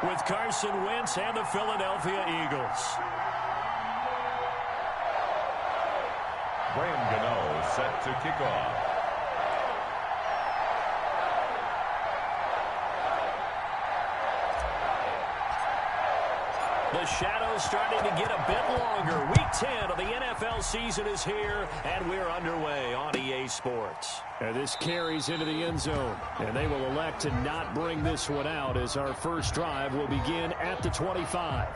with Carson Wentz and the Philadelphia Eagles. Graham Gano set to kick off. The shadow's starting to get a bit longer. Week 10 of the NFL season is here, and we're underway on EA Sports. And this carries into the end zone, and they will elect to not bring this one out as our first drive will begin at the 25.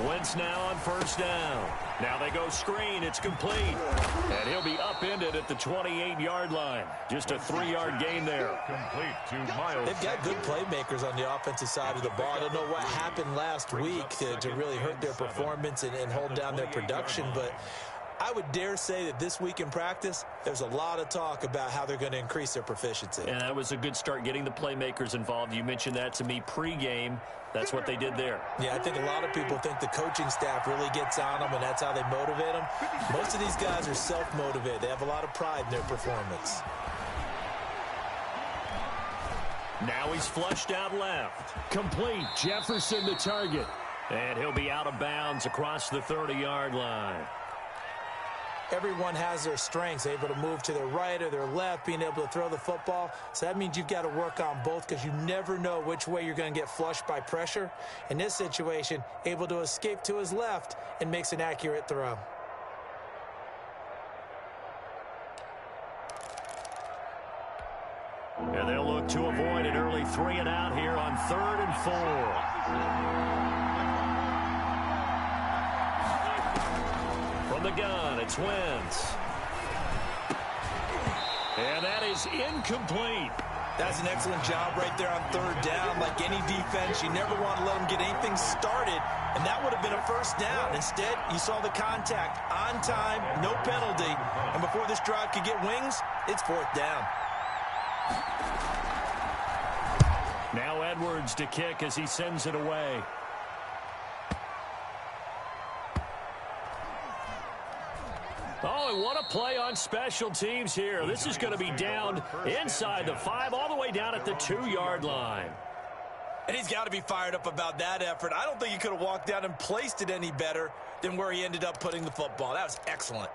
Wentz now on first down. Now they go screen. It's complete. And he'll be upended at the 28-yard line. Just a 3-yard gain there. Complete to Miles. They've got good playmakers on the offensive side of the ball. I don't know what happened last week to really hurt their performance and hold down their production, but I would dare say that this week in practice, there's a lot of talk about how they're going to increase their proficiency. And that was a good start getting the playmakers involved. You mentioned that to me pregame. That's what they did there. Yeah, I think a lot of people think the coaching staff really gets on them, and that's how they motivate them. Most of these guys are self-motivated. They have a lot of pride in their performance. Now he's flushed out left. Complete. Jefferson the target. And he'll be out of bounds across the 30-yard line. Everyone has their strengths, able to move to their right or their left, being able to throw the football. So that means you've got to work on both because you never know which way you're going to get flushed by pressure. In this situation, able to escape to his left and makes an accurate throw. And they'll look to avoid an early 3-and-out here on 3rd and 4. From the gun, it's Wentz. And that is incomplete. That's an excellent job right there on 3rd down. Like any defense, you never want to let them get anything started, and that would have been a first down. Instead, you saw the contact on time, no penalty, and before this drive could get wings, it's 4th down. Now Edwards to kick as he sends it away. Oh, and what a play on special teams here. This is going to be down inside the 5, all the way down at the 2-yard line. And he's got to be fired up about that effort. I don't think he could have walked down and placed it any better than where he ended up putting the football. That was excellent.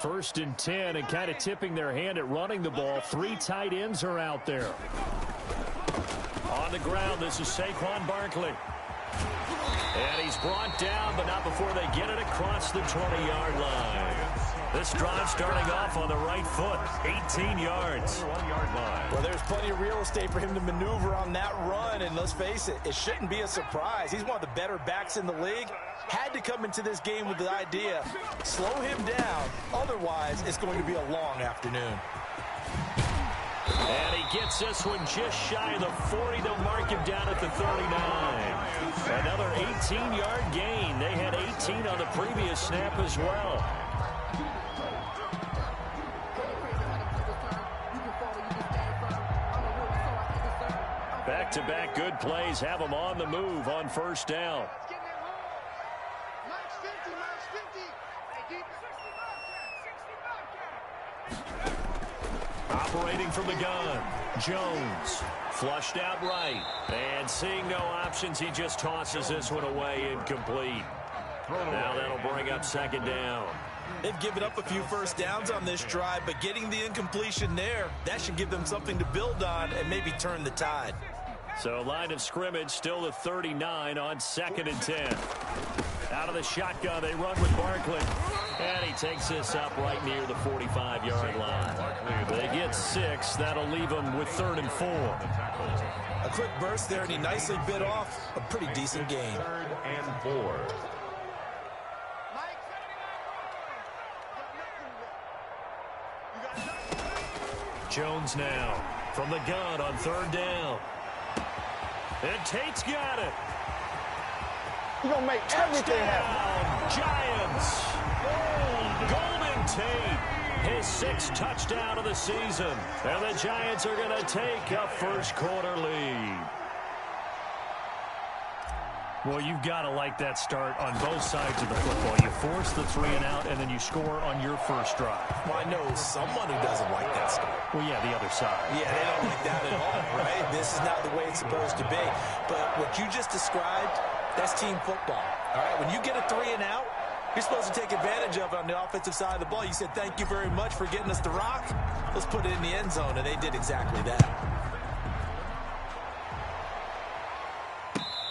First and 10, and kind of tipping their hand at running the ball. 3 tight ends are out there. On the ground, this is Saquon Barkley. And he's brought down, but not before they get it across the 20-yard line. This drive starting off on the right foot, 18 yards. Well, there's plenty of real estate for him to maneuver on that run, and let's face it, it shouldn't be a surprise. He's one of the better backs in the league. Had to come into this game with the idea, slow him down, otherwise it's going to be a long afternoon. And he gets this one just shy of the 40. They'll mark him down at the 39. Another 18-yard gain. They had 18 on the previous snap as well. Back-to-back good plays have them on the move on first down. Operating from the gun, Jones flushed out right, and seeing no options, he just tosses this one away, incomplete. Now that'll bring up 2nd down. They've given up a few first downs on this drive, but getting the incompletion there, that should give them something to build on and maybe turn the tide. So line of scrimmage still the 39 on 2nd and 10. Out of the shotgun, they run with Barkley. And he takes this up right near the 45-yard line. They get 6. That'll leave them with 3rd and 4. A quick burst there, and he nicely bit off a pretty decent gain. 3rd and 4. Jones now from the gun on 3rd down. And Tate's got it. You're going to make everything happen. Giants. Golden Tate, his 6th touchdown of the season. And the Giants are going to take a first-quarter lead. Well, you've got to like that start on both sides of the football. You force the 3 and out, and then you score on your first drive. Well, I know someone who doesn't like that start. Well, yeah, the other side. Yeah, they don't like that at all, right? This is not the way it's supposed to be. But what you just described, that's team football, all right? When you get a 3 and out, you're supposed to take advantage of it on the offensive side of the ball. You said, thank you very much for getting us the rock. Let's put it in the end zone, and they did exactly that.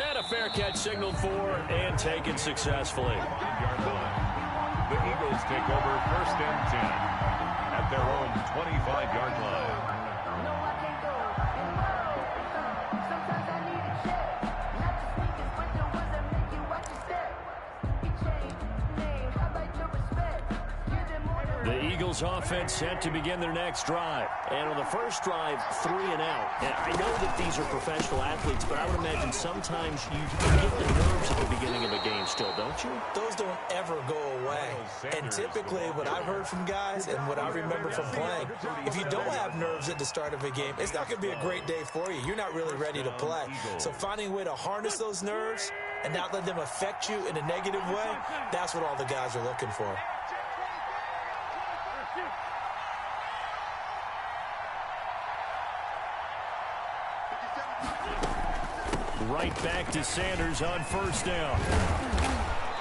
And a fair catch signaled for and taken successfully. The Eagles take over 1st and 10 at their own 25-yard line. The Eagles offense set to begin their next drive. And on the first drive, 3 and out. And I know that these are professional athletes, but I would imagine sometimes you get the nerves at the beginning of a game still, don't you? Those don't ever go away. And typically what I've heard from guys and what I remember from playing, if you don't have nerves at the start of a game, it's not going to be a great day for you. You're not really ready to play. So finding a way to harness those nerves and not let them affect you in a negative way, that's what all the guys are looking for. Right back to Sanders on 1st down.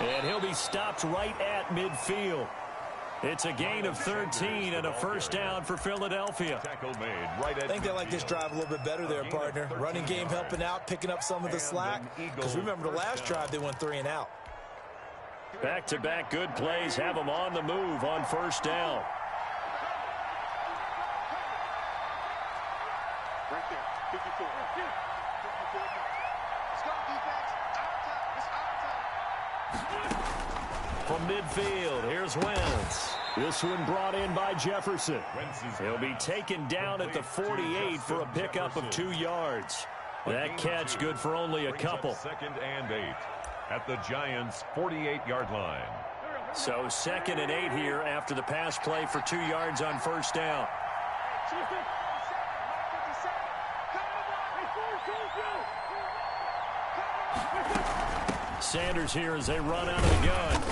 And he'll be stopped right at midfield. It's a gain of 13 and a 1st down for Philadelphia. I think they like this drive a little bit better there, partner. Running game helping out, picking up some of the slack. Because remember the last drive, they went 3 and out. Back-to-back good plays have them on the move on 1st down. Right there, 54. From midfield, here's Wentz. This one brought in by Jefferson. He'll be taken down at the 48 for a pickup of 2 yards. That catch good for only a couple. 2nd and 8 at the Giants' 48-yard line. So 2nd and 8 here after the pass play for 2 yards on 1st down. Sanders here as they run out of the gun.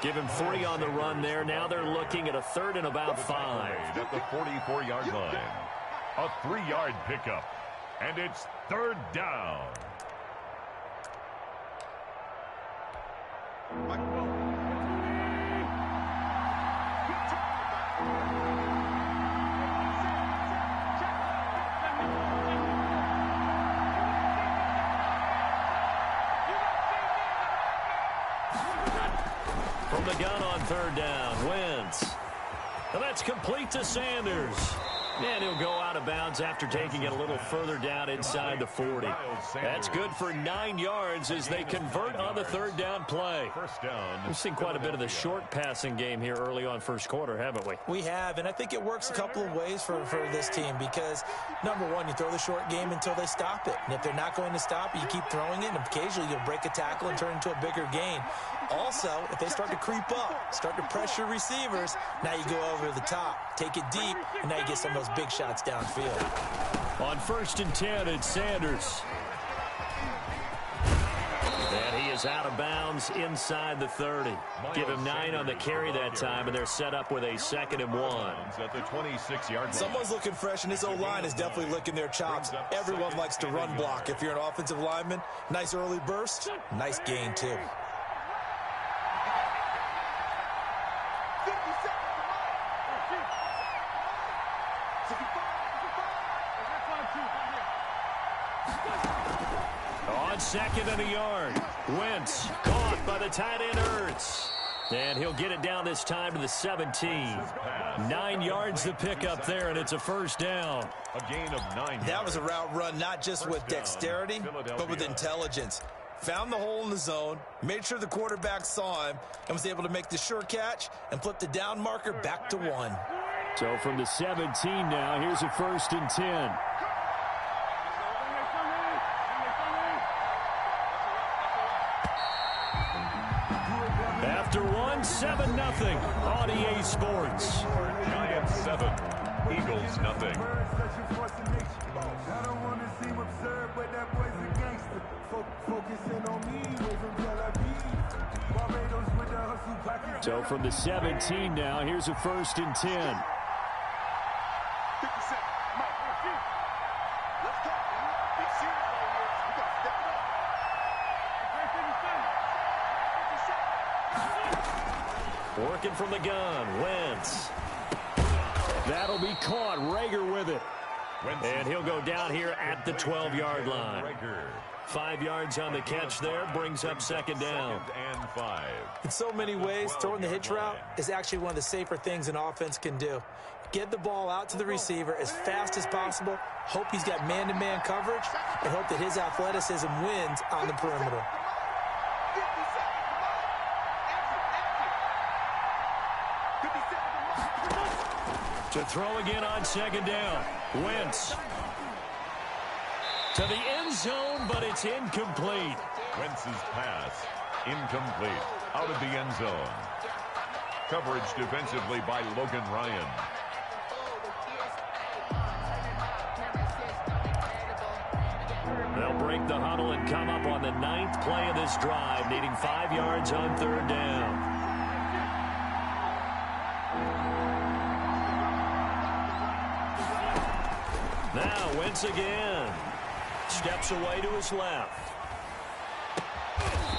Give him 3 on the run there. Now they're looking at a 3rd and about 5. At the 44-yard line. A 3-yard pickup. And it's 3rd down. From the gun on 3rd down, Wentz. And that's complete to Sanders. And he'll go out of bounds after taking it a little further down inside the 40. That's good for 9 yards as they convert on the 3rd down play. We've seen quite a bit of the short passing game here early on 1st quarter, haven't we? We have, and I think it works a couple of ways for this team because, number one, you throw the short game until they stop it. And if they're not going to stop it, you keep throwing it, and occasionally you'll break a tackle and turn into a bigger gain. Also, if they start to creep up, start to pressure receivers, now you go over the top, take it deep, and now you get some of those big shots downfield. On 1st and 10, it's Sanders. And he is out of bounds inside the 30. Give him 9 on the carry that time, and they're set up with a 2nd and 1. At the 26-yard line. Someone's looking fresh, and this O-line is definitely licking their chops. Everyone likes to run block. If you're an offensive lineman, nice early burst, nice gain too. On 2nd and a yard. Wentz caught by the tight end Ertz. And he'll get it down this time to the 17. 9 yards to pick up there, and it's a first down. A gain of 9 That was a route run not just with dexterity, but with intelligence. Found the hole in the zone, made sure the quarterback saw him, and was able to make the sure catch and flip the down marker back to 1. So from the 17 now, here's a 1st and 10. After 1, 7-0 on EA Sports. Giants 7, Eagles nothing. So from the 17 now, here's a 1st and 10. Working from the gun, Wentz. That'll be caught. Rager with it. And he'll go down here at the 12-yard line. 5 yards on the catch there, brings up 2nd down. And 5. In so many ways, throwing the hitch route is actually one of the safer things an offense can do. Get the ball out to the receiver as fast as possible, hope he's got man-to-man coverage, and hope that his athleticism wins on the perimeter. To throw again on 2nd down. Wentz. To the end zone, but it's incomplete. Wentz's pass, incomplete, out of the end zone. Coverage defensively by Logan Ryan. They'll break the huddle and come up on the 9th play of this drive, needing 5 yards on 3rd down. Now Wentz again. Steps away to his left.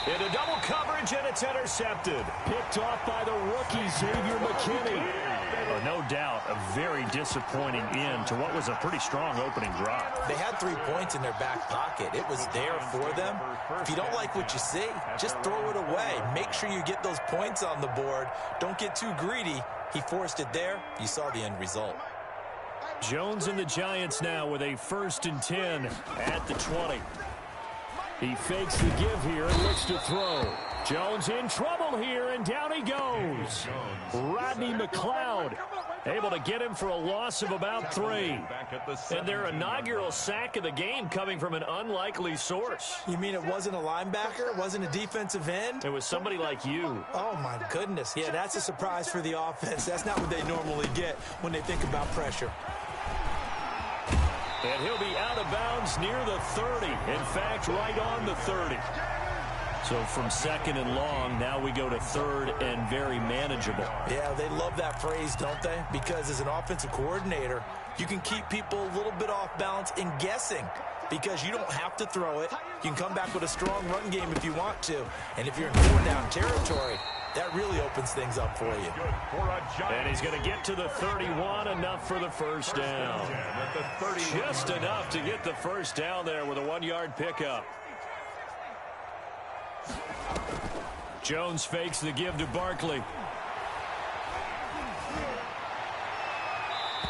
Into double coverage, and it's intercepted. Picked off by the rookie, Xavier McKinney. Oh, no doubt, a very disappointing end to what was a pretty strong opening drive. They had 3 points in their back pocket. It was there for them. If you don't like what you see, just throw it away. Make sure you get those points on the board. Don't get too greedy. He forced it there. You saw the end result. Jones and the Giants now with a 1st and 10 at the 20. He fakes the give here and looks to throw. Jones in trouble here, and down he goes. Rodney McLeod able to get him for a loss of about 3. And their inaugural sack of the game coming from an unlikely source. You mean it wasn't a linebacker? It wasn't a defensive end? It was somebody like you. Oh, my goodness. Yeah, that's a surprise for the offense. That's not what they normally get when they think about pressure. And he'll be out of bounds near the 30. In fact, right on the 30. So from 2nd and long, now we go to 3rd and very manageable. Yeah, they love that phrase, don't they? Because as an offensive coordinator, you can keep people a little bit off balance and guessing. Because you don't have to throw it. You can come back with a strong run game if you want to. And if you're in 4-down territory, that really opens things up for you. And he's going to get to the 31, enough for the 1st down. Just enough to get the 1st down there with a 1-yard pickup. Jones fakes the give to Barkley.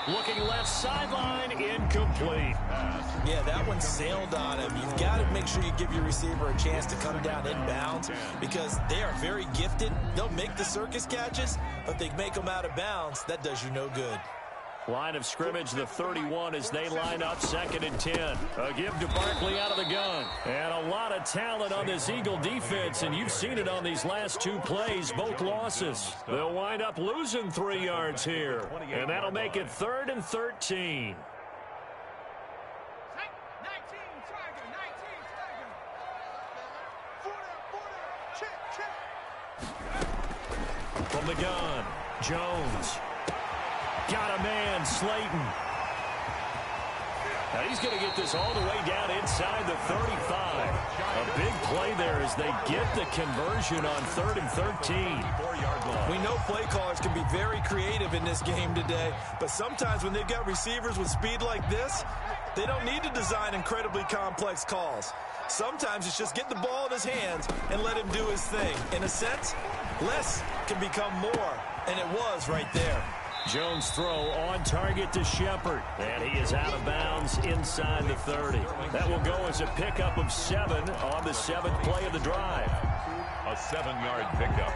Looking left sideline, incomplete. Yeah, that one sailed on him. You've got to make sure you give your receiver a chance to come down inbounds because they are very gifted. They'll make the circus catches, but they make them out of bounds. That does you no good. Line of scrimmage, the 31 as they line up 2nd and 10. A give to Barkley out of the gun. And a lot of talent on this Eagle defense, and you've seen it on these last 2 plays, both losses. They'll wind up losing 3 yards here, and that'll make it 3rd and 13. From the gun, Jones. Got a man, Slayton. Now he's going to get this all the way down inside the 35. A big play there as they get the conversion on 3rd and 13. We know play callers can be very creative in this game today, but sometimes when they've got receivers with speed like this, they don't need to design incredibly complex calls. Sometimes it's just get the ball in his hands and let him do his thing. In a sense, Less can become more, and it was right there. Jones' throw on target to Shepard, and he is out of bounds inside the 30. That will go as a pickup of 7 on the 7th play of the drive. A 7-yard pickup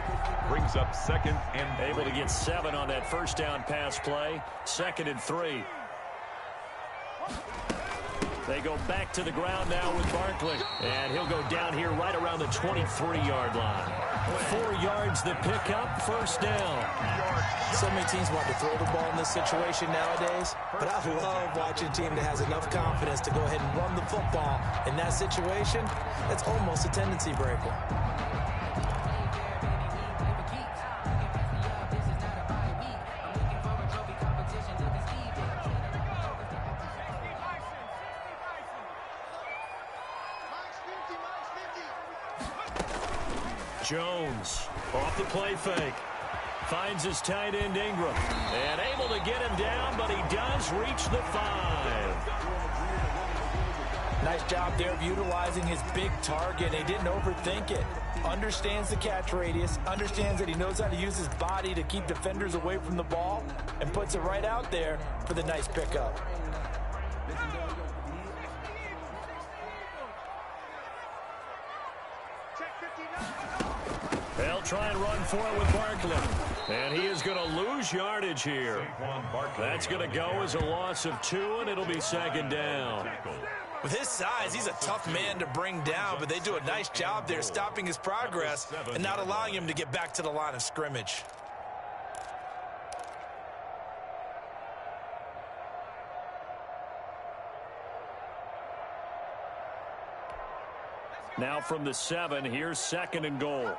brings up 2nd and 3. Able to get 7 on that first down pass play. 2nd and 3. They go back to the ground now with Barkley, and he'll go down here right around the 23-yard line. 4 yards the pickup, first down. So many teams want to throw the ball in this situation nowadays, but I love watching a team that has enough confidence to go ahead and run the football. In that situation, that's almost a tendency breaker. Jones off the play fake. Finds his tight end Ingram. And able to get him down, but he does reach the 5. Nice job there of utilizing his big target. He didn't overthink it. Understands the catch radius. Understands that he knows how to use his body to keep defenders away from the ball. And puts it right out there for the nice pickup. They'll try and run for it with Barkley. And he is going to lose yardage here. That's going to go as a loss of 2, and it'll be 2nd down. With his size, he's a tough man to bring down, but they do a nice job there stopping his progress and not allowing him to get back to the line of scrimmage. Now from the 7, here's 2nd and goal.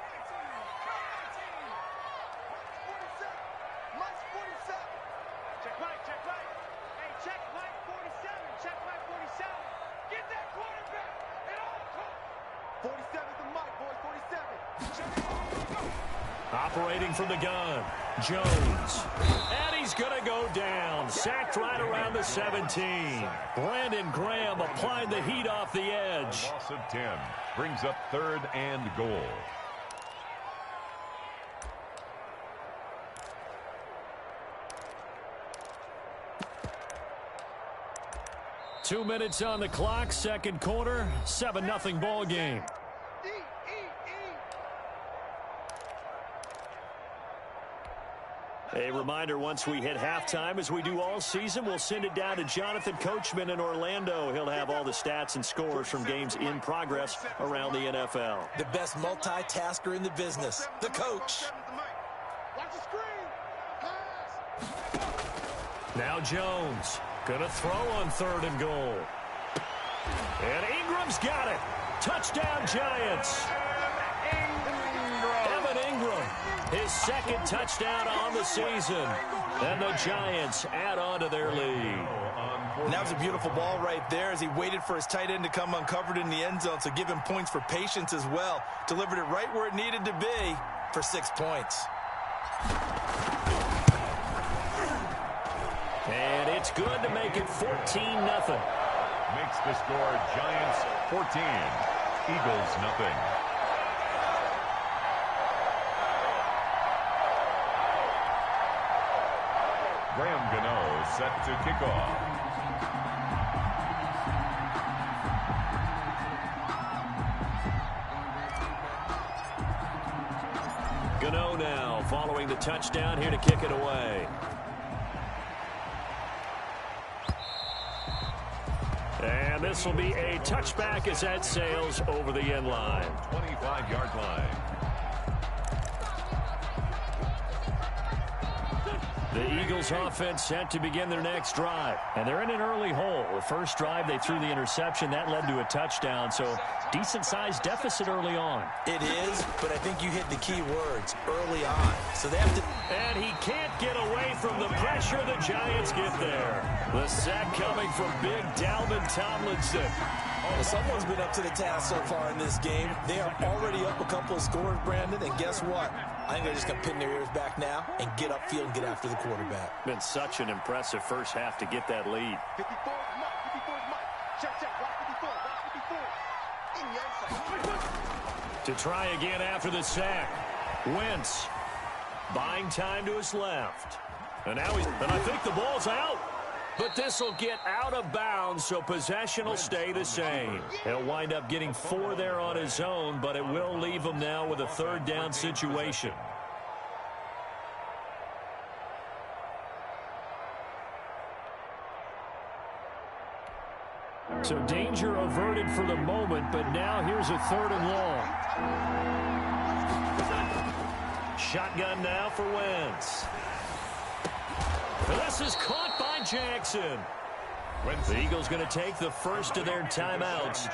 Operating from the gun, Jones. And he's going to go down. Sacked right around the 17. Brandon Graham applied the heat off the edge. A loss of 10 brings up 3rd and goal. Two minutes on the clock, second quarter, 7-0 ball game. A reminder, once we hit halftime, as we do all season, we'll send it down to Jonathan Coachman in Orlando. He'll have all the stats and scores from games in progress around the NFL. The best multitasker in the business, the coach. Now Jones, gonna throw on 3rd and goal. And Ingram's got it. Touchdown, Giants. Evan Ingram, his 2nd touchdown on the season. And the Giants add on to their lead. And that was a beautiful ball right there as he waited for his tight end to come uncovered in the end zone, so give him points for patience as well. Delivered it right where it needed to be for 6 points. And it's good to make it 14-0. Makes the score Giants 14, Eagles nothing. Graham Gano set to kick off. Gano now following the touchdown here to kick it away. And this will be a touchback as that sails over the end line. 25-yard line. The Eagles offense set to begin their next drive. And they're in an early hole. The first drive, they threw the interception. That led to a touchdown. So decent-sized deficit early on. It is, but I think you hit the key words, early on. So they have to... And he can't get away from the pressure. The Giants get there. The sack coming from big Dalvin Tomlinson. Well, someone's been up to the task so far in this game. They are already up a couple of scores, Brandon, and guess what? I think they're just going to pin their ears back now and get upfield and get after the quarterback. Been such an impressive first half to get that lead. 54 is Mike. 54 is Mike. Check, watch 54, watch 54. In the outside. To try again after the sack. Wentz buying time to his left. And now I think the ball's out. But this will get out of bounds, so possession will stay the same. He'll wind up getting 4 there on his own, but it will leave him now with a 3rd down situation. So danger averted for the moment, but now here's a 3rd and long. Shotgun now for Wentz. This is caught by Jackson. The Eagles going to take the first of their timeouts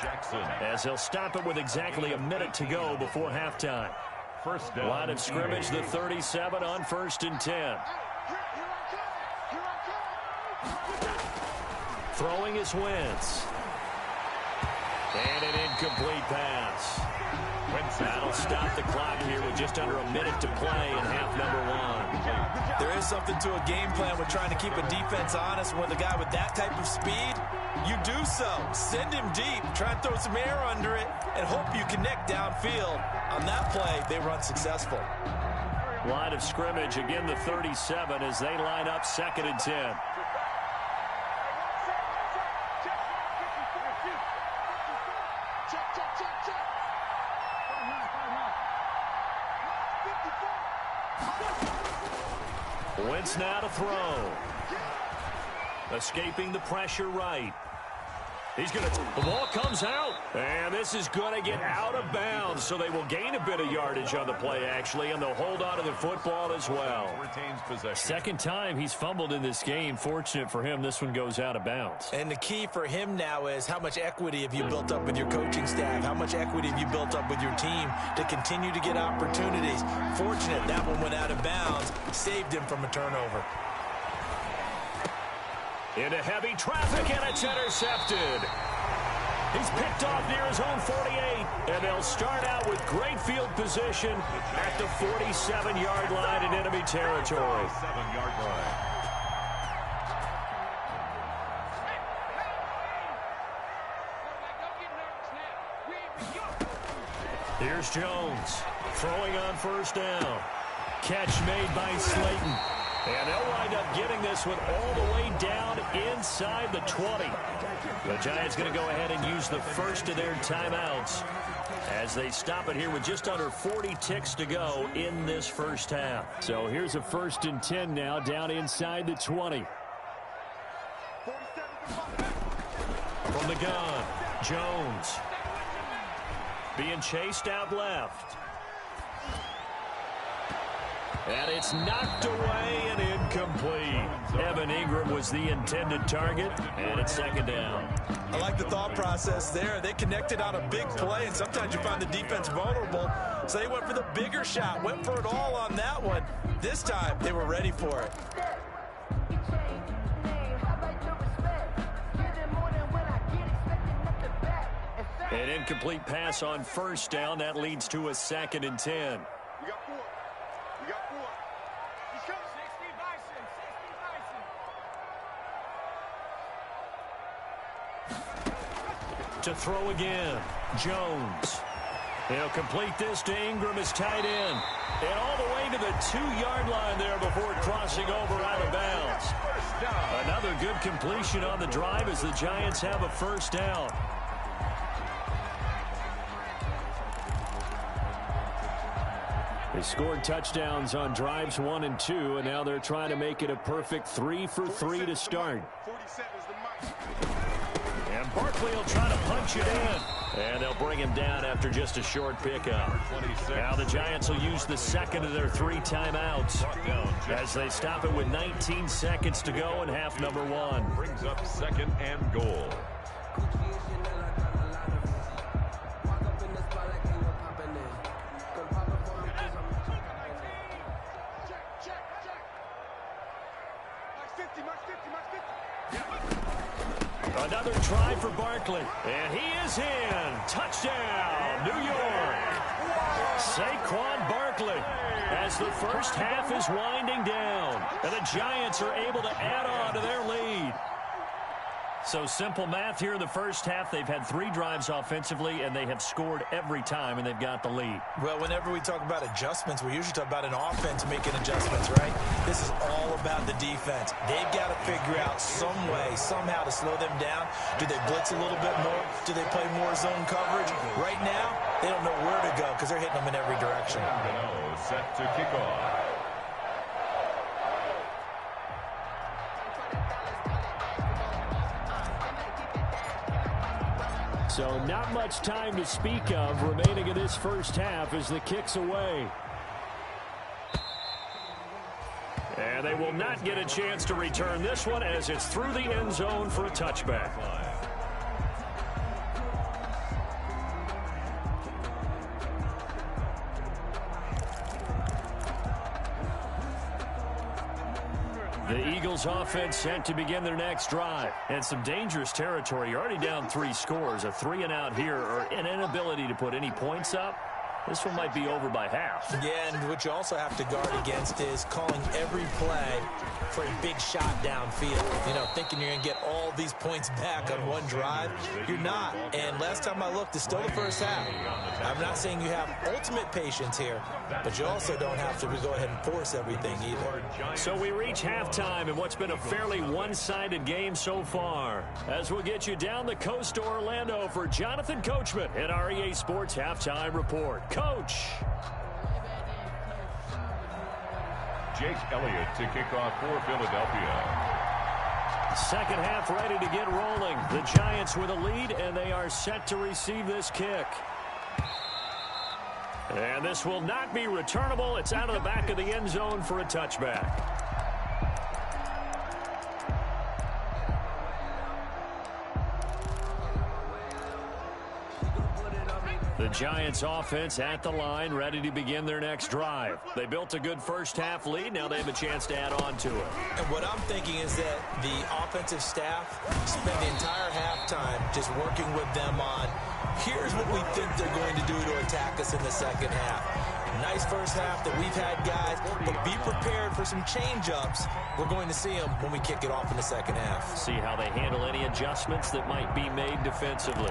as they'll stop it with exactly a minute to go before halftime. First down. Line of scrimmage, the 37 on 1st and 10. Throwing is Wentz. And an incomplete pass. That'll stop the clock here with just under a minute to play in half number 1. There is something to a game plan with trying to keep a defense honest. With a guy with that type of speed, you do so. Send him deep, try and throw some air under it, and hope you connect downfield. On that play, they were unsuccessful. Line of scrimmage, again the 37 as they line up 2nd and 10. Wentz now to throw. Escaping the pressure right. He's going to... The ball comes out. And this is going to get out of bounds. So they will gain a bit of yardage on the play, actually. And they'll hold on to the football as well. Retains possession. 2nd time he's fumbled in this game. Fortunate for him, this one goes out of bounds. And the key for him now is how much equity have you built up with your coaching staff? How much equity have you built up with your team to continue to get opportunities? Fortunate that one went out of bounds. Saved him from a turnover. Into heavy traffic, and it's intercepted. He's picked off near his own 48, and they'll start out with great field position at the 47-yard line in enemy territory. 7-yard line. Here's Jones throwing on 1st down. Catch made by Slayton. And they'll wind up getting this one all the way down inside the 20. The Giants going to go ahead and use the first of their timeouts as they stop it here with just under 40 ticks to go in this first half. So here's a 1st and 10 now down inside the 20. From the gun, Jones being chased out left. And it's knocked away and incomplete. Evan Ingram was the intended target, and it's 2nd down. I like the thought process there. They connected on a big play, and sometimes you find the defense vulnerable. So they went for the bigger shot, went for it all on that one. This time, they were ready for it. An incomplete pass on 1st down. That leads to a 2nd and 10. To throw again, Jones. He'll complete this to Ingram, his tight end. And all the way to the 2-yard line there before crossing over out of bounds. Another good completion on the drive as the Giants have a 1st down. They scored touchdowns on drives 1 and 2, and now they're trying to make it a perfect 3 for 3 to start. And Barkley will try to punch it in. And they'll bring him down after just a short pickup. Now the Giants will use the 2nd of their 3 timeouts as they stop it with 19 seconds to go in half number 1. Brings up 2nd and goal. Another try for Barkley. And he is in. Touchdown, New York. Saquon Barkley as the first half is winding down. And the Giants are able to add on to their lead. So simple math here in the first half. They've had 3 drives offensively, and they have scored every time, and they've got the lead. Well, whenever we talk about adjustments, we usually talk about an offense making adjustments, right? This is all about the defense. They've got to figure out some way, somehow to slow them down. Do they blitz a little bit more? Do they play more zone coverage? Right now, they don't know where to go because they're hitting them in every direction. Set to kick off. So not much time to speak of remaining in this first half as the kick's away. And they will not get a chance to return this one as it's through the end zone for a touchback. The Eagles offense set to begin their next drive. And some dangerous territory. You're already down 3 scores. A 3-and-out here or an inability to put any points up. This one might be over by half. Yeah, and what you also have to guard against is calling every play for a big shot downfield. You know, thinking you're going to get all these points back on one drive. You're not. And last time I looked, it's still the first half. I'm not saying you have ultimate patience here, but you also don't have to go ahead and force everything either. So we reach halftime in what's been a fairly one-sided game so far. As we'll get you down the coast to Orlando for Jonathan Coachman at our EA Sports Halftime Report. Coach. Jake Elliott to kick off for Philadelphia. Second half ready to get rolling. The Giants with a lead, and they are set to receive this kick. And this will not be returnable. It's out of the back of the end zone for a touchback. The Giants offense at the line, ready to begin their next drive. They built a good first half lead. Now they have a chance to add on to it. And what I'm thinking is that the offensive staff spent the entire halftime just working with them on, here's what we think they're going to do to attack us in the second half. Nice first half that we've had, guys, but be prepared for some change-ups. We're going to see them when we kick it off in the second half. See how they handle any adjustments that might be made defensively.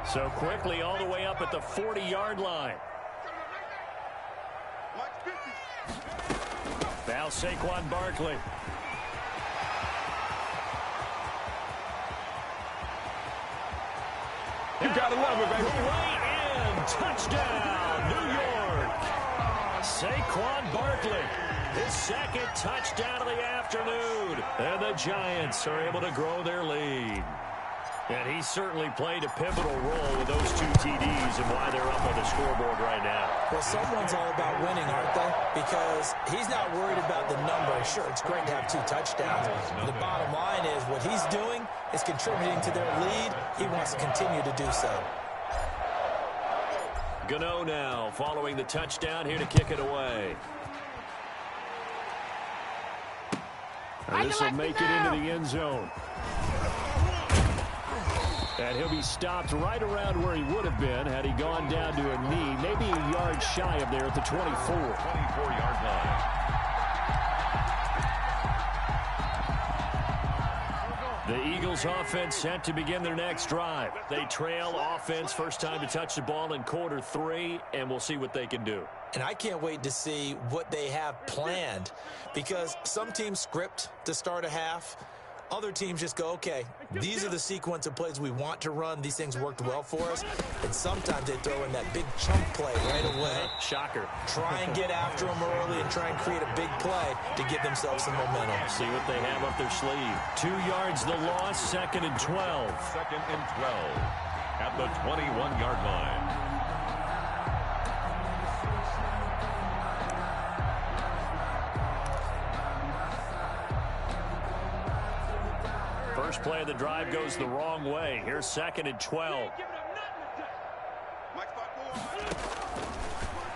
So quickly all the way up at the 40-yard line. Now Saquon Barkley. You gotta love it, baby. Way in. Touchdown, New York. Saquon Barkley. His second touchdown of the afternoon. And the Giants are able to grow their lead. And he certainly played a pivotal role with those 2 TDs and why they're up on the scoreboard right now. Well, someone's all about winning, aren't they? Because he's not worried about the number. Sure, it's great to have 2 touchdowns. The bottom line is what he's doing is contributing to their lead. He wants to continue to do so. Gano now following the touchdown here to kick it away. And this will make it into the end zone. And he'll be stopped right around where he would have been had he gone down to a knee, maybe a yard shy of there at the 24. 24-yard line. The Eagles offense set to begin their next drive. They trail offense, first time to touch the ball in quarter 3, and we'll see what they can do. And I can't wait to see what they have planned, because some teams script to start a half. Other teams just go, okay, these are the sequence of plays we want to run. These things worked well for us. And sometimes they throw in that big chunk play right away. Shocker. Try and get after them early and try and create a big play to give themselves some momentum. See what they have up their sleeve. 2 yards the loss, 2nd and 12. 2nd and 12 at the 21-yard line. First play of the drive goes the wrong way. Here's 2nd and 12.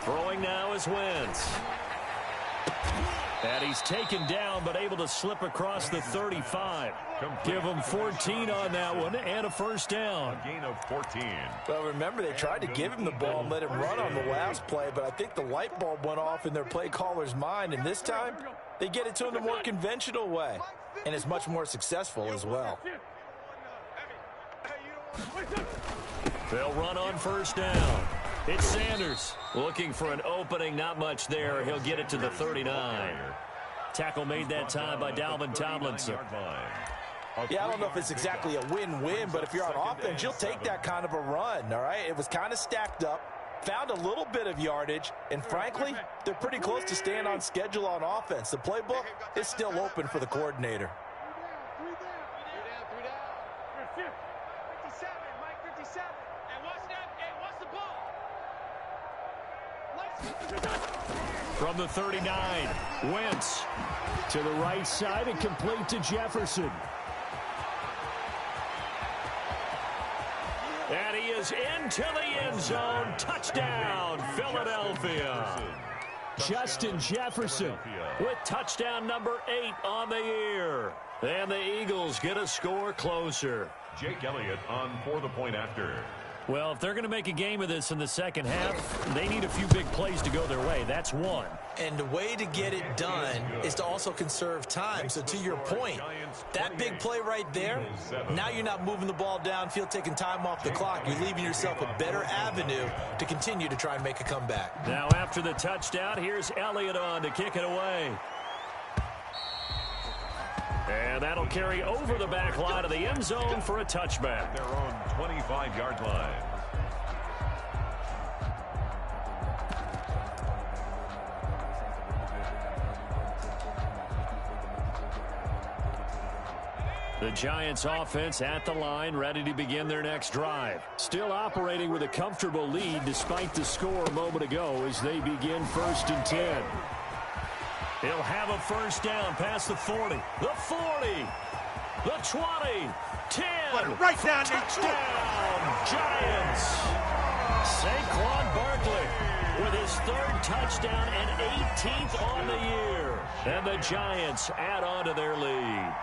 Throwing now is Wentz. And he's taken down, but able to slip across the 35. Give him 14 on that one and a first down. A gain of 14. Well, remember, they tried to give him the ball and let him run on the last play, but I think the light bulb went off in their play caller's mind, and this time they get it to him the more conventional way. And it's much more successful as well. They'll run on first down. It's Sanders looking for an opening. Not much there. He'll get it to the 39. Tackle made that time by Dalvin Tomlinson. Yeah, I don't know if it's exactly a win-win, but if you're on offense, you'll take that kind of a run, all right? It was kind of stacked up, found a little bit of yardage, and frankly, they're pretty close to staying on schedule on offense. The playbook is still open for the coordinator. From the 39, Wentz to the right side and complete to Jefferson. And he is into the end zone. Touchdown, Philadelphia. Justin Jefferson with touchdown number 8 on the year. And the Eagles get a score closer. Jake Elliott on for the point after. Well, if they're going to make a game of this in the second half, they need a few big plays to go their way. That's one. And the way to get it done is to also conserve time. So to your point, that big play right there, now you're not moving the ball downfield, taking time off the clock. You're leaving yourself a better avenue to continue to try and make a comeback. Now after the touchdown, here's Elliott on to kick it away. And that'll carry over the back line of the end zone for a touchback. Their own 25-yard line. The Giants offense at the line, ready to begin their next drive. Still operating with a comfortable lead despite the score a moment ago as they begin 1st and 10. He'll have a first down past the 40, the 40, the 20, 10. Right down touchdown, Giants. Saquon Barkley with his 3rd touchdown and 18th on the year. And the Giants add on to their lead.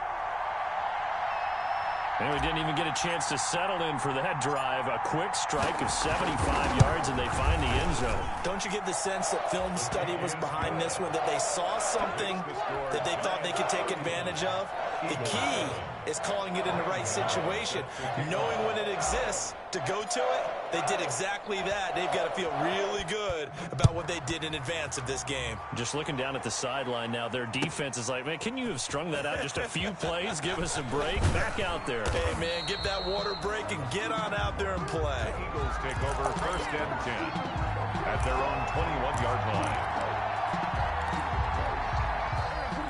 And we didn't even get a chance to settle in for that drive. A quick strike of 75 yards, and they find the end zone. Don't you get the sense that film study was behind this one, that they saw something that they thought they could take advantage of? The key is calling it in the right situation, knowing when it exists to go to it. They did exactly that. They've got to feel really good about what they did in advance of this game. Just looking down at the sideline now, their defense is like, man, can you have strung that out just a few plays? Give us a break. Back out there. Hey, man, give that water break and get on out there and play. Eagles take over 1st and 10 at their own 21-yard line.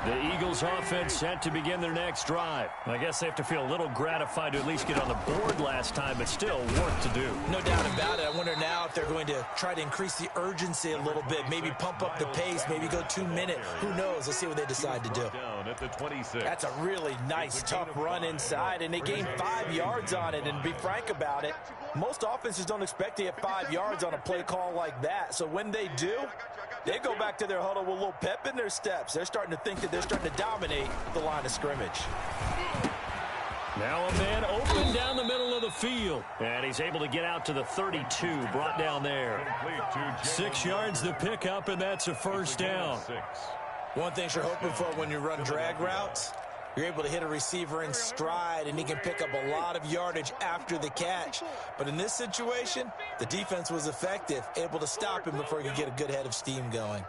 The Eagles offense set to begin their next drive. I guess they have to feel a little gratified to at least get on the board last time, but still work to do. No doubt about it. I wonder now if they're going to try to increase the urgency a little bit, maybe pump up the pace, maybe go 2-minute. Who knows? Let's see what they decide to do. Down at the 26. That's a really nice, tough run inside, and they gained 5 yards on it. And to be frank about it, most offenses don't expect to get 5 yards on a play call like that. So when they do, they go back to their huddle with a little pep in their steps. They're starting to think that they're starting to dominate the line of scrimmage. Now a man open down the middle of the field. And he's able to get out to the 32, brought down there. 6 yards the pickup, and that's a first down. One thing you're hoping for when you run drag routes, you're able to hit a receiver in stride, and he can pick up a lot of yardage after the catch. But in this situation, the defense was effective, able to stop him before he could get a good head of steam going.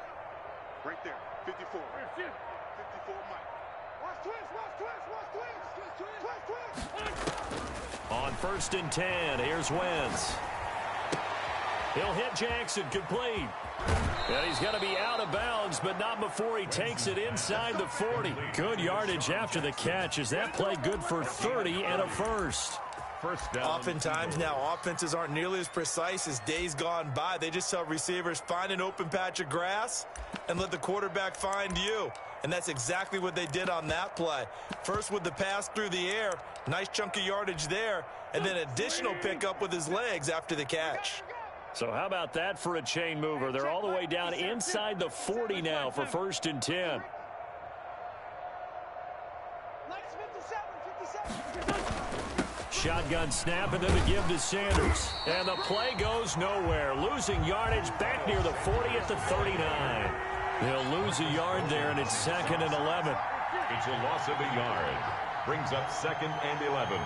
Right there, 54. 54, Mike. Watch twist. On 1st and 10, here's Wentz. He'll hit Jackson, complete. And he's going to be out of bounds, but not before he takes it inside the 40. Good yardage after the catch. Is that play good for 30 and a first? First down. Oftentimes now, offenses aren't nearly as precise as days gone by. They just tell receivers, find an open patch of grass and let the quarterback find you. And that's exactly what they did on that play. First with the pass through the air, nice chunk of yardage there, and then additional pickup with his legs after the catch. So how about that for a chain mover? They're all the way down inside the 40 now for 1st and 10. Shotgun snap, and then the give to Sanders. And the play goes nowhere. Losing yardage back near the 40 at the 39. They'll lose a yard there, and it's 2nd and 11. It's a loss of a yard. Brings up 2nd and 11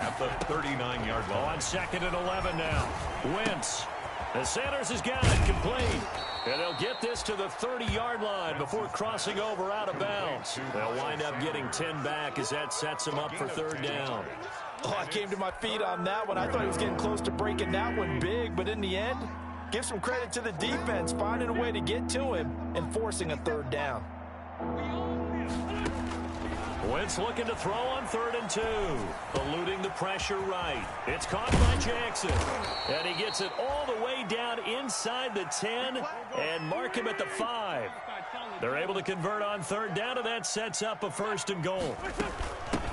at the 39-yard line. On 2nd and 11 now. Wentz. The Sanders has got it complete. And they'll get this to the 30-yard line before crossing over out of bounds. They'll wind up getting 10 back as that sets them up for 3rd down. Oh, I came to my feet on that one. I thought he was getting close to breaking that one big, but in the end, give some credit to the defense, finding a way to get to him and forcing a 3rd down. Wentz looking to throw on 3rd and 2. Eluding the pressure right. It's caught by Jackson. And he gets it all the way down inside the 10 and mark him at the 5. They're able to convert on 3rd down, and that sets up a 1st and goal.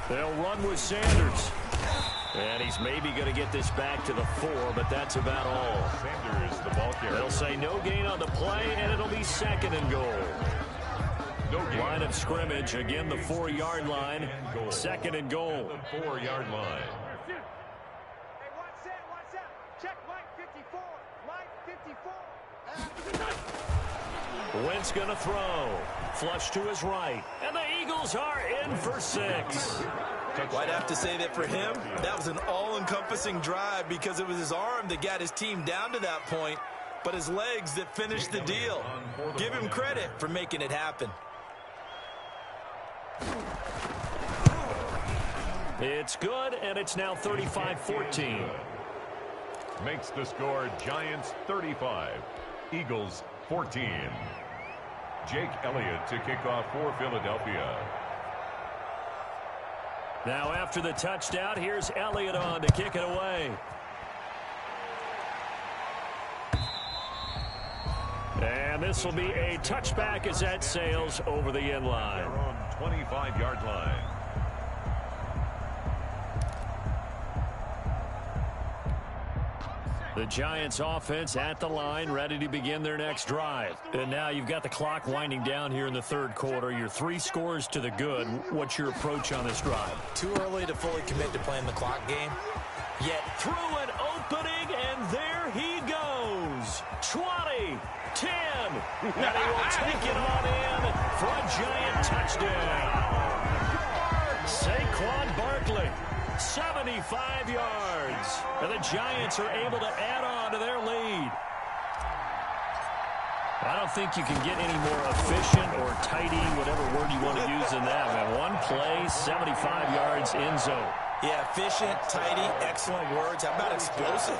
They'll run with Sanders. And he's maybe going to get this back to the 4, but that's about all. Sanders, the ball carrier. They'll say no gain on the play, and it'll be 2nd and goal. Line of scrimmage, again the 4-yard line, 2nd and goal. The 4-yard line. Hey, watch that. Check line 54. Line 54. Wentz going to throw. Flush to his right. And the Eagles are in for 6. Well, I'd have to say that for him, that was an all-encompassing drive because it was his arm that got his team down to that point, but his legs that finished the deal. Give him credit for making it happen. It's good, and it's now 35-14. Makes the score Giants 35, Eagles 14. Jake Elliott to kick off for Philadelphia. Now after the touchdown, here's Elliott on to kick it away. And this will be a touchback as that sails over the end line. They're on 25-yard line. The Giants offense at the line, ready to begin their next drive. And now you've got the clock winding down here in the 3rd quarter. You're 3 scores to the good. What's your approach on this drive? Too early to fully commit to playing the clock game. Yet Through an opening, and there he goes. 20, 10, and he will take it on in for a Giant touchdown. Saquon Barkley, 75 yards. And the Giants are able to add on to their lead. I don't think you can get any more efficient or tidy, whatever word you want to use in that. Man, one play, 75 yards in zone. Yeah, efficient, tidy, excellent words. How about explosive?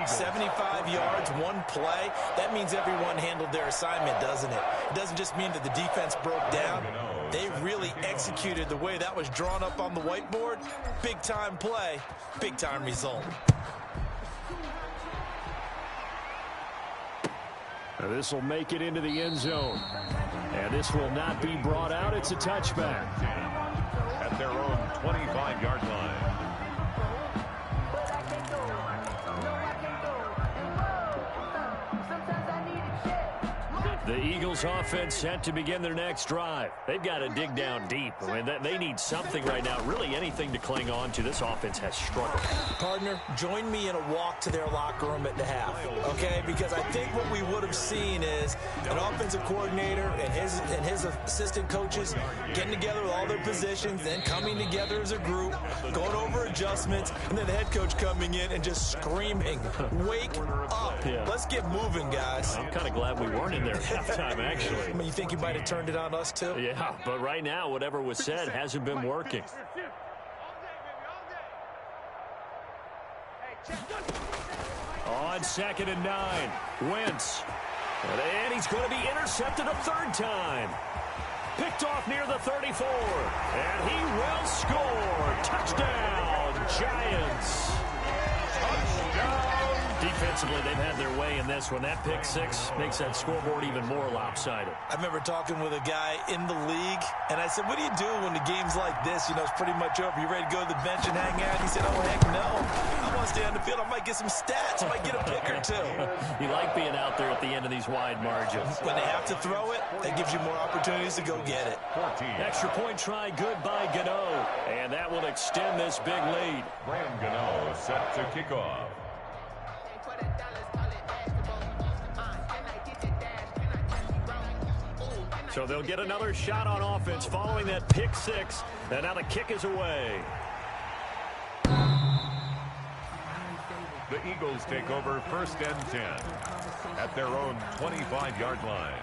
75 yards, one play. That means everyone handled their assignment, doesn't it? It doesn't just mean that the defense broke down. They really executed the way that was drawn up on the whiteboard. Big-time play, big-time result. This will make it into the end zone. And this will not be brought out. It's a touchback. At their own 25-yard line. The Eagles offense set to begin their next drive. They've got to dig down deep. I mean, they need something right now, really anything to cling on to. This offense has struggled. Partner, join me in a walk to their locker room at the half, okay? Because I think what we would have seen is an offensive coordinator and his assistant coaches getting together with all their positions, then coming together as a group, going over adjustments, and then the head coach coming in and just screaming, "Wake up. Yeah. Let's get moving, guys." I'm kind of glad we weren't in there at halftime, actually. I mean, you think he might have turned it on us, too? Yeah, but right now, whatever was said hasn't been working. On 2nd and 9, Wentz. And he's going to be intercepted a 3rd time. Picked off near the 34. And he will score. Touchdown, Giants. Touchdown. Defensively, they've had their way in this one. That pick 6 makes that scoreboard even more lopsided. I remember talking with a guy in the league, and I said, what do you do when the game's like this? You know, it's pretty much over. You ready to go to the bench and hang out? He said, oh, heck no. I want to stay on the field. I might get some stats. I might get a pick or two. You like being out there at the end of these wide margins. When they have to throw it, that gives you more opportunities to go get it. 14. Extra point try, good by Gano. And that will extend this big lead. Graham Gano set to kick off. So they'll get another shot on offense following that pick six. And now the kick is away. The Eagles take over 1st and 10 at their own 25-yard line.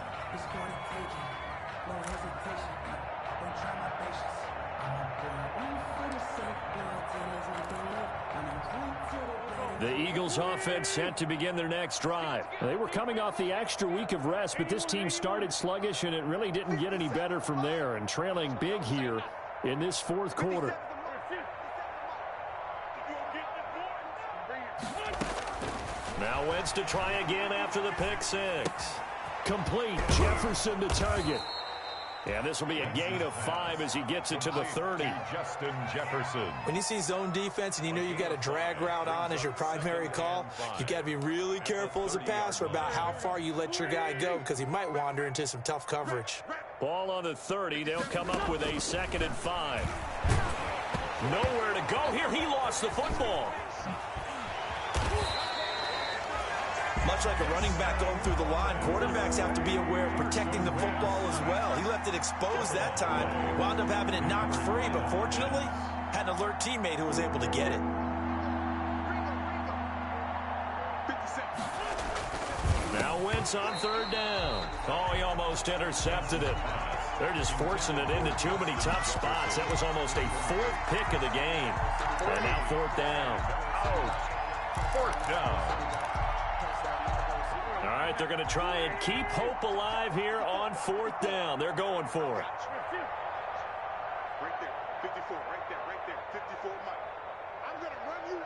The Eagles offense set to begin their next drive. They were coming off the extra week of rest, but this team started sluggish, and it really didn't get any better from there, and trailing big here in this fourth quarter. Now Wentz to try again after the pick six. Complete. Jefferson to target. And this will be a gain of 5 as he gets it to the 30. Justin Jefferson. When you see zone defense and you know you've got a drag route on as your primary call, you've got to be really careful as a passer about how far you let your guy go because he might wander into some tough coverage. Ball on the 30. They'll come up with a 2nd and 5. Nowhere to go here. He lost the football. Much like a running back going through the line, quarterbacks have to be aware of protecting the football as well. He left it exposed that time, wound up having it knocked free, but fortunately, had an alert teammate who was able to get it. Now Wentz on 3rd down. Oh, he almost intercepted it. They're just forcing it into too many tough spots. That was almost a 4th pick of the game. And now 4th down. Oh, 4th down. All right, they're going to try and keep hope alive here on 4th down. They're going for it. Right there, 54, right there, 54, Mike. I'm going to run you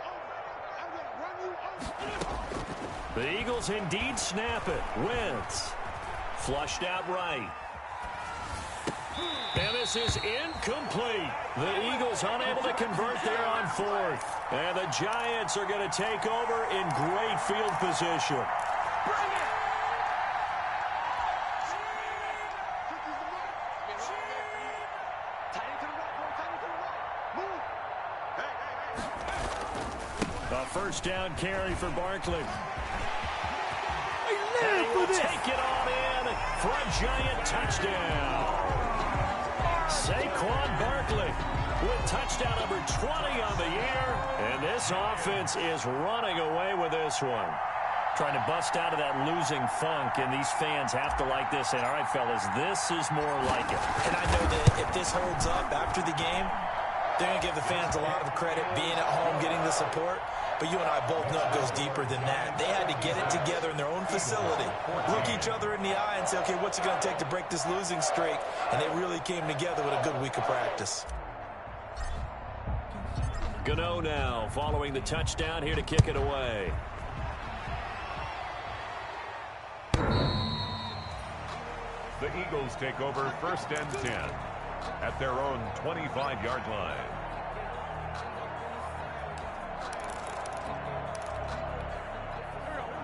over. The Eagles indeed snap it. Wentz flushed out right. And this is incomplete. The Eagles unable to convert there on 4th. And the Giants are going to take over in great field position. A 1st down carry for Barkley. And he will take it on in for a Giant touchdown. Saquon Barkley with touchdown number 20 on the year. And this offense is running away with this one. Trying to bust out of that losing funk, and these fans have to like this. And all right, fellas, this is more like it. And I know that if this holds up after the game, they're going to give the fans a lot of credit being at home, getting the support. But you and I both know it goes deeper than that. They had to get it together in their own facility, look each other in the eye and say, okay, what's it going to take to break this losing streak? And they really came together with a good week of practice. Gano now following the touchdown here to kick it away. The Eagles take over 1st and 10 at their own 25-yard line.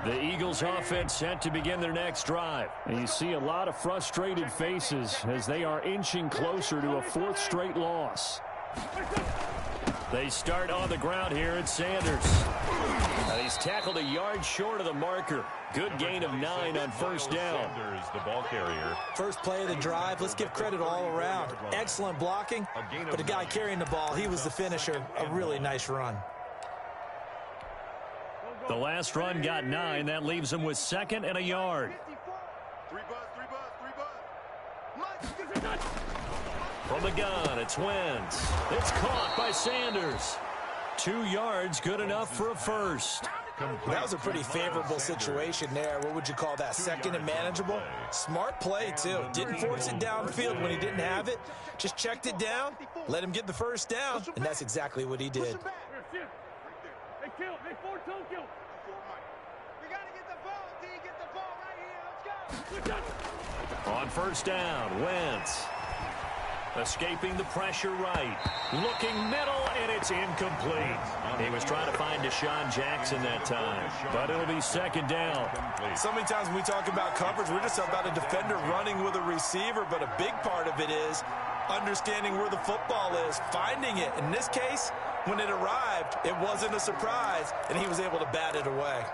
The Eagles offense set to begin their next drive. And you see a lot of frustrated faces as they are inching closer to a 4th straight loss. They start on the ground here at Sanders. And he's tackled a yard short of the marker. Good gain of 9 on 1st down. Sanders, the ball carrier. First play of the drive, let's give credit all around. Excellent blocking, but the guy carrying the ball, he was the finisher. A really nice run. The last run got 9. That leaves him with 2nd and a yard. From the gun, it's Wentz. It's caught by Sanders. 2 yards, good enough for a first. That was a pretty favorable situation there. What would you call that? 2nd and manageable? Smart play, too. Didn't force it downfield when he didn't have it. Just checked it down, let him get the first down, and that's exactly what he did. On 1st down, Wentz. Escaping the pressure right. Looking middle, and it's incomplete. He was trying to find Deshaun Jackson that time, but it'll be 2nd down. So many times when we talk about coverage, we're just talking about a defender running with a receiver, but a big part of it is understanding where the football is, finding it. In this case, when it arrived, it wasn't a surprise, and he was able to bat it away.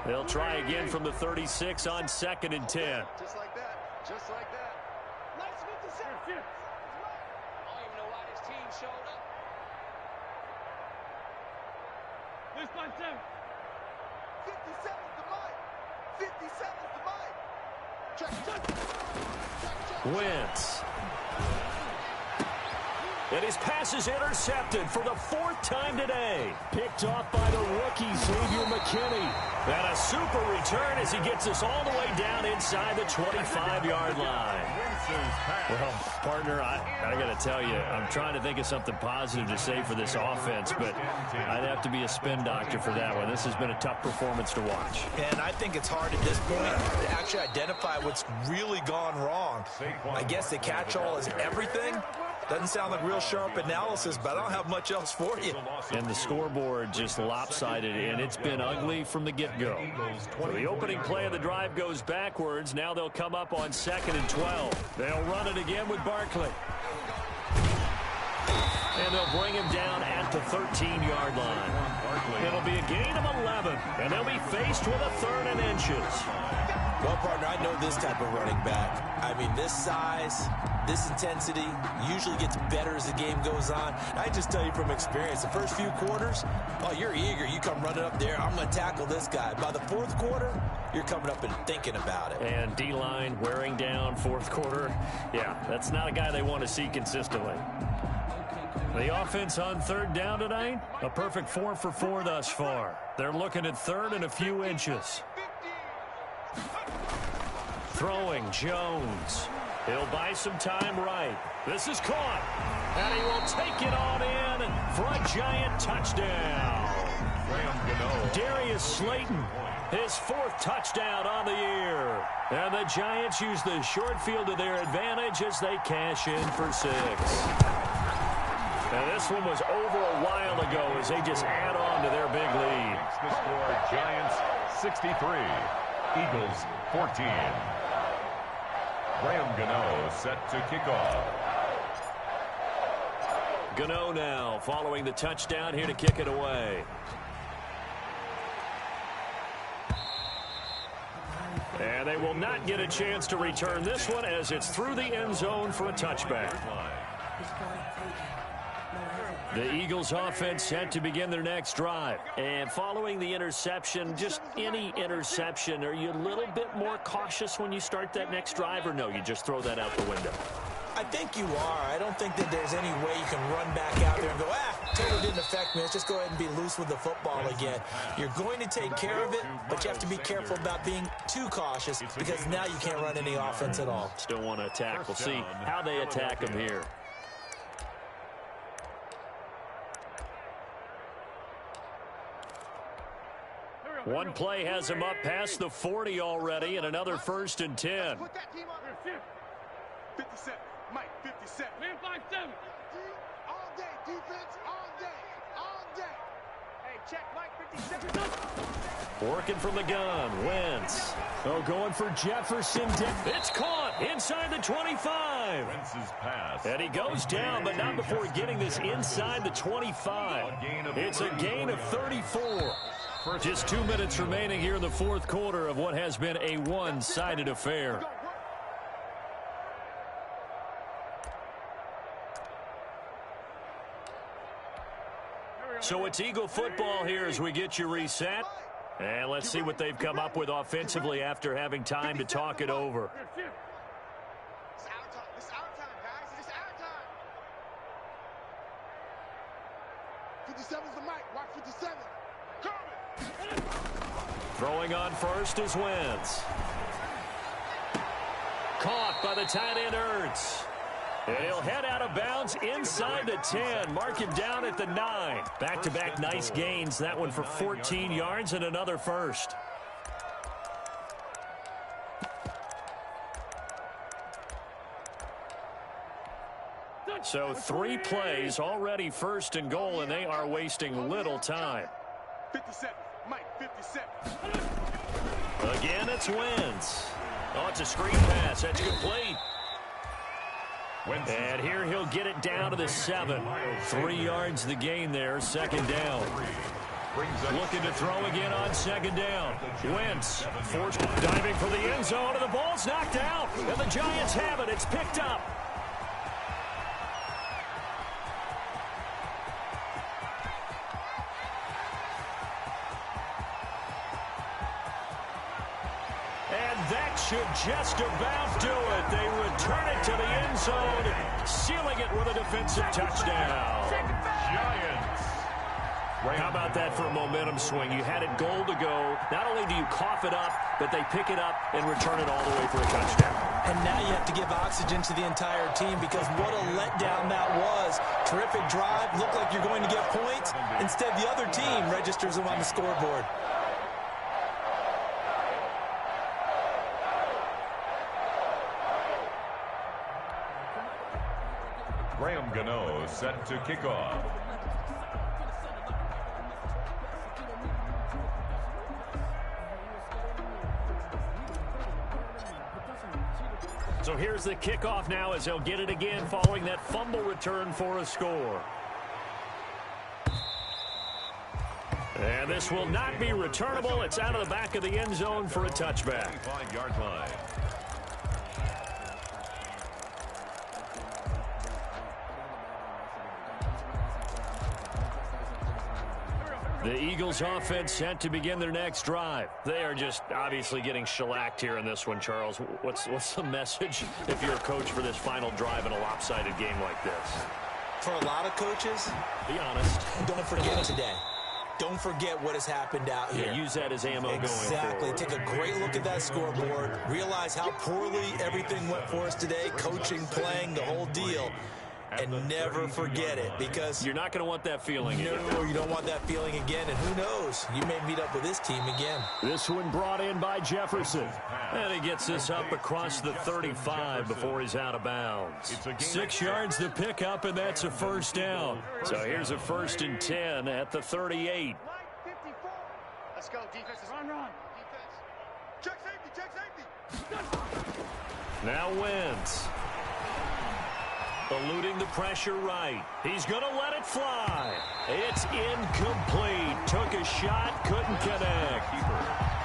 They'll try again from the 36 on 2nd and 10. Just like that. Just like that. Nice 57. I don't even know why this team showed up. This by 7. 57's the mic. 57's the mic. Check. Wentz. And his pass is intercepted for the 4th time today. Picked off by the rookie, Xavier McKinney. And a super return as he gets us all the way down inside the 25-yard line. Well, partner, I got to tell you, I'm trying to think of something positive to say for this offense, but I'd have to be a spin doctor for that one. This has been a tough performance to watch. And I think it's hard at this point to actually identify what's really gone wrong. I guess the catch-all is everything. Doesn't sound like real sharp analysis, but I don't have much else for you. And the scoreboard just lopsided, and it's been ugly from the get-go. So the opening play of the drive goes backwards. Now they'll come up on 2nd and 12. They'll run it again with Barkley. And they'll bring him down at the 13-yard line. It'll be a gain of 11, and they'll be faced with a 3rd and inches. Well, partner, I know this type of running back. I mean, this size, this intensity usually gets better as the game goes on. I just tell you from experience, the first few quarters, oh, you're eager. You come running up there, I'm going to tackle this guy. By the 4th quarter, you're coming up and thinking about it. And D-line wearing down 4th quarter. Yeah, that's not a guy they want to see consistently. The offense on 3rd down tonight, a perfect 4 for 4 thus far. They're looking at 3rd and a few inches. Throwing Jones. He'll buy some time right. This is caught. And he will take it on in for a giant touchdown. Darius Slayton, his 4th touchdown on the year. And the Giants use the short field to their advantage as they cash in for 6. And this one was over a while ago as they just add on to their big lead. The score, Giants 63, Eagles 14. Graham Gano set to kick off. Gano now following the touchdown here to kick it away. And they will not get a chance to return this one as it's through the end zone for a touchback. The Eagles offense set to begin their next drive. And following the interception, just any interception, are you a little bit more cautious when you start that next drive, or no, you just throw that out the window? I think you are. I don't think that there's any way you can run back out there and go, totally didn't affect me. Let's just go ahead and be loose with the football again. You're going to take care of it, but you have to be careful about being too cautious because now you can't run any offense at all. Still want to attack. We'll see how they attack him here. One play has him up past the 40 already, and another 1st and 10. Put that team on their 57. Mike, 57. Man, 5-7. All day. Defense, all day. All day. Hey, check Mike, 57. Working from the gun. Wentz. Oh, going for Jefferson. It's caught inside the 25. Wentz's pass. And he goes down, but not before getting this inside the 25. It's a gain of 34. Just 2 minutes remaining here in the 4th quarter of what has been a one-sided affair. So it's Eagle football here as we get you reset. And let's see what they've come up with offensively after having time to talk it over. It's our time. It's our time, guys. It's our time. 57's the mic. Watch 57. Throwing on first is Wentz. Caught by the tight end Ertz. And he'll head out of bounds inside the 10. Mark him down at the 9. Back-to-back nice gains. That one for 14 yards and another first. So 3 plays already 1st and goal, and they are wasting little time. 57. Mike, 57. Again, it's Wentz. Oh, it's a screen pass. That's complete. And here he'll get it down to the 7. 3 yards the gain there, 2nd down. Looking to throw again on second down. Wentz forced diving for the end zone, and the ball's knocked out. And the Giants have it. It's picked up. And that should just about do it. They return it to the end zone, sealing it with a defensive touchdown. Giants. How about that for a momentum swing? You had it goal to go. Not only do you cough it up, but they pick it up and return it all the way for a touchdown. And now you have to give oxygen to the entire team because what a letdown that was. Terrific drive. Looked like you're going to get points. Instead, the other team registers them on the scoreboard. Graham Gano set to kick off. So here's the kickoff now as they'll get it again following that fumble return for a score. And this will not be returnable. It's out of the back of the end zone for a touchback. 5-yard line. The Eagles offense set to begin their next drive. They are just obviously getting shellacked here in this one, Charles. What's the message if you're a coach for this final drive in a lopsided game like this? For a lot of coaches, Be honest. don't forget today. Don't forget what has happened out here. Yeah, use that as ammo going Exactly. forward. Take a great look at that scoreboard. Realize how poorly everything went for us today. Coaching, playing, the whole deal. And never forget it because You're not going to want that feeling again. no, you don't want that feeling again. And who knows? You may meet up with this team again. This one brought in by Jefferson. And he gets this up across the 35 before he's out of bounds. 6 yards to pick up, and that's a first down. So here's a 1st and 10 at the 38. 54. Let's go, defense. Run. Defense. Check safety. Now Wentz. Eluding the pressure right. He's going to let it fly. It's incomplete. Took a shot, couldn't connect.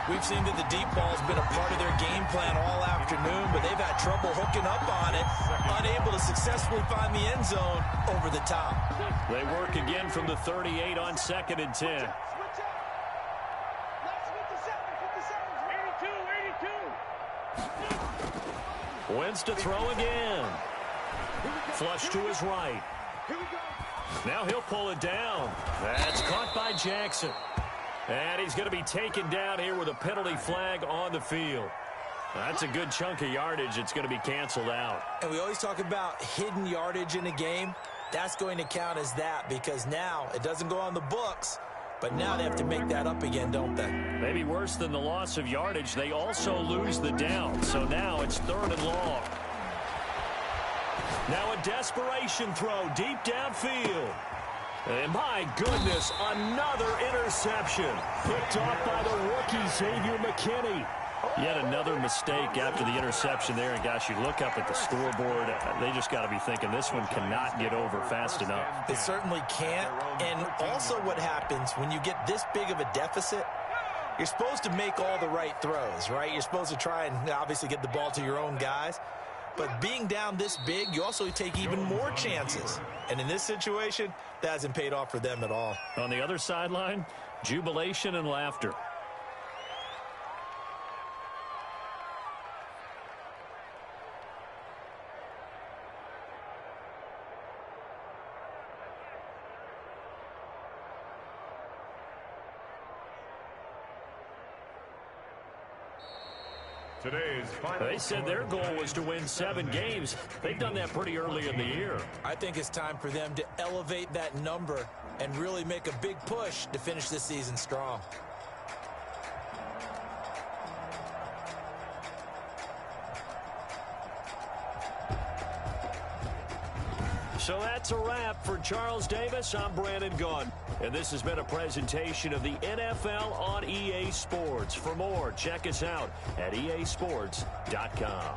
We've seen that the deep ball's been a part of their game plan all afternoon, but they've had trouble hooking up on it, unable to successfully find the end zone over the top. They work again from the 38 on 2nd and 10. Switch up. Last 57. Wentz to throw again. Flush to his right. Here we go. Now he'll pull it down. That's caught by Jackson. And he's going to be taken down here with a penalty flag on the field. That's a good chunk of yardage. It's going to be canceled out. And we always talk about hidden yardage in a game. That's going to count as that because now it doesn't go on the books, but now they have to make that up again, don't they? Maybe worse than the loss of yardage, they also lose the down. So now it's 3rd and long. Now a desperation throw deep downfield. And my goodness, another interception. Picked off by the rookie, Xavier McKinney. Yet another mistake after the interception there. And gosh, you look up at the scoreboard, they just got to be thinking this one cannot get over fast enough. It certainly can't. And also what happens when you get this big of a deficit, you're supposed to make all the right throws, right? You're supposed to try and obviously get the ball to your own guys. But being down this big, you also take even more chances. And in this situation, that hasn't paid off for them at all. On the other sideline, jubilation and laughter. Today's final. They said their goal was to win 7 games. They've done that pretty early in the year. I think it's time for them to elevate that number and really make a big push to finish this season strong. So that's a wrap for Charles Davis. I'm Brandon Gunn. And this has been a presentation of the NFL on EA Sports. For more, check us out at easports.com.